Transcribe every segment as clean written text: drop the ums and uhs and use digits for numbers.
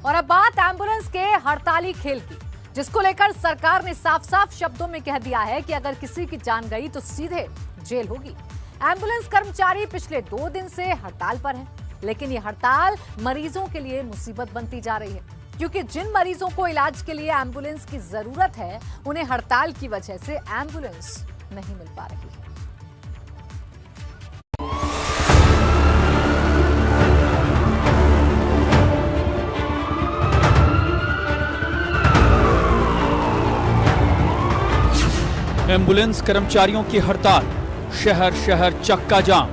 और अब बात एम्बुलेंस के हड़ताली खेल की, जिसको लेकर सरकार ने साफ साफ शब्दों में कह दिया है कि अगर किसी की जान गई तो सीधे जेल होगी। एम्बुलेंस कर्मचारी पिछले 2 दिन से हड़ताल पर हैं, लेकिन ये हड़ताल मरीजों के लिए मुसीबत बनती जा रही है, क्योंकि जिन मरीजों को इलाज के लिए एम्बुलेंस की जरूरत है, उन्हें हड़ताल की वजह से एम्बुलेंस नहीं मिल पा रही है। एम्बुलेंस कर्मचारियों की हड़ताल, शहर शहर चक्का जाम।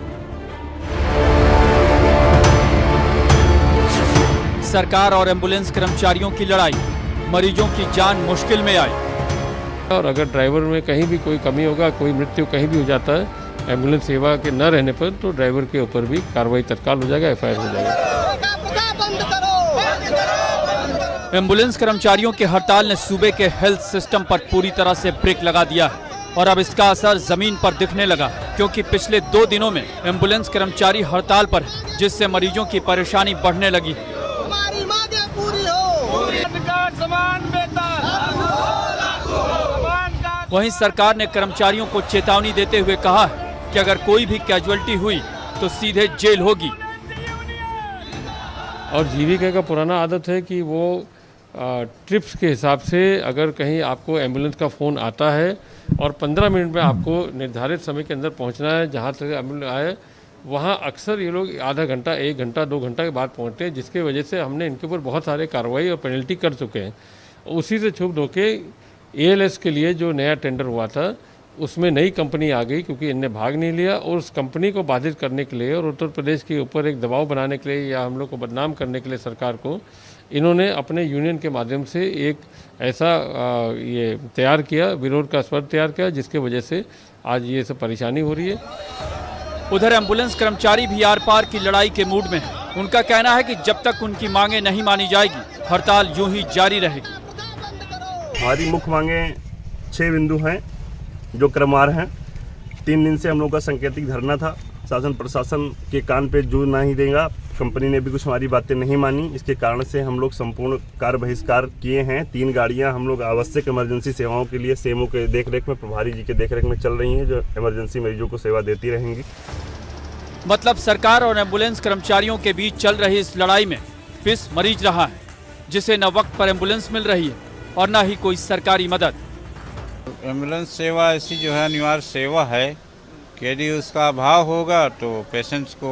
सरकार और एम्बुलेंस कर्मचारियों की लड़ाई, मरीजों की जान मुश्किल में आई। और अगर ड्राइवर में कहीं भी कोई कमी होगा, कोई मृत्यु कहीं भी हो जाता है एम्बुलेंस सेवा के न रहने पर, तो ड्राइवर के ऊपर भी कार्रवाई तत्काल हो जाएगा, FIR हो जाएगा। एम्बुलेंस कर्मचारियों की हड़ताल ने सूबे के हेल्थ सिस्टम पर पूरी तरह से ब्रेक लगा दिया है और अब इसका असर जमीन पर दिखने लगा, क्योंकि पिछले 2 दिनों में एम्बुलेंस कर्मचारी हड़ताल पर है, जिससे मरीजों की परेशानी बढ़ने लगी है। वहीं सरकार ने कर्मचारियों को चेतावनी देते हुए कहा है कि अगर कोई भी कैजुअल्टी हुई तो सीधे जेल होगी। और जीविका का पुराना आदत है कि वो ट्रिप्स के हिसाब से अगर कहीं आपको एम्बुलेंस का फ़ोन आता है और 15 मिनट में आपको निर्धारित समय के अंदर पहुंचना है, जहां तक एम्बुलेंस आए वहां अक्सर ये लोग आधा घंटा, 1 घंटा, 2 घंटा के बाद पहुंचते हैं, जिसके वजह से हमने इनके ऊपर बहुत सारे कार्रवाई और पेनल्टी कर चुके हैं। उसी से छूट होके ALS के लिए जो नया टेंडर हुआ था उसमें नई कंपनी आ गई, क्योंकि इनने भाग नहीं लिया, और उस कंपनी को बाधित करने के लिए और उत्तर प्रदेश के ऊपर एक दबाव बनाने के लिए या हम लोग को बदनाम करने के लिए सरकार को इन्होंने अपने यूनियन के माध्यम से एक ऐसा ये तैयार किया, विरोध का स्वर तैयार किया, जिसके वजह से आज ये सब परेशानी हो रही है। उधर एम्बुलेंस कर्मचारी भी आर पार की लड़ाई के मूड में है। उनका कहना है कि जब तक उनकी मांगे नहीं मानी जाएगी, हड़ताल यूं ही जारी रहेगी। हमारी मुख्य मांगे 6 बिंदु हैं जो क्रमवार हैं। 3 दिन से हम लोग का सांकेतिक धरना था, शासन प्रशासन के कान पे जू नहीं देगा, कंपनी ने भी कुछ हमारी बातें नहीं मानी, इसके कारण से हम लोग संपूर्ण कार्य बहिष्कार किए हैं। 3 गाड़ियां हम लोग आवश्यक इमरजेंसी सेवाओं के लिए सेमो के देखरेख में, प्रभारी जी के देखरेख में चल रही हैं, जो इमरजेंसी मरीजों को सेवा देती रहेंगी। मतलब सरकार और एम्बुलेंस कर्मचारियों के बीच चल रही इस लड़ाई में पिस मरीज रहा है, जिसे न वक्त पर एम्बुलेंस मिल रही है और न ही कोई सरकारी मदद। एम्बुलेंस सेवा ऐसी जो है अनिवार्य सेवा है कि यदि उसका अभाव होगा तो पेशेंट्स को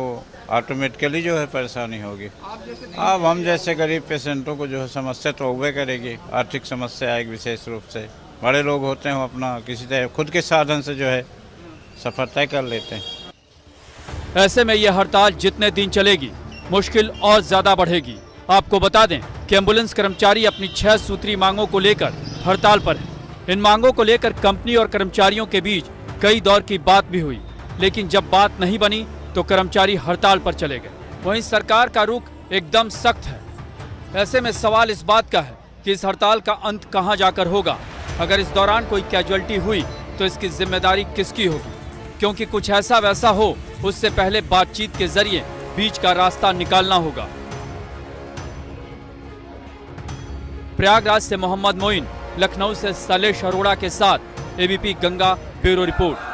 ऑटोमेटिकली जो है परेशानी होगी। अब हम जैसे गरीब पेशेंटों को जो है समस्या तो होबे करेगी, आर्थिक समस्या आएगी विशेष रूप से। बड़े लोग होते हैं वो अपना किसी तरह खुद के साधन से जो है सफर तय कर लेते हैं। ऐसे में यह हड़ताल जितने दिन चलेगी मुश्किल और ज्यादा बढ़ेगी। आपको बता दें कि एम्बुलेंस कर्मचारी अपनी 6 सूत्री मांगों को लेकर हड़ताल पर है। इन मांगों को लेकर कंपनी और कर्मचारियों के बीच कई दौर की बात भी हुई, लेकिन जब बात नहीं बनी तो कर्मचारी हड़ताल पर चले गए। वहीं सरकार का रुख एकदम सख्त है। ऐसे में सवाल इस बात का है कि इस हड़ताल का अंत कहां जाकर होगा। अगर इस दौरान कोई कैजुअल्टी हुई तो इसकी जिम्मेदारी किसकी होगी, क्योंकि कुछ ऐसा वैसा हो उससे पहले बातचीत के जरिए बीच का रास्ता निकालना होगा। प्रयागराज से मोहम्मद मोइन, लखनऊ से सलेश अरोड़ा के साथ ABP गंगा, ब्यूरो रिपोर्ट।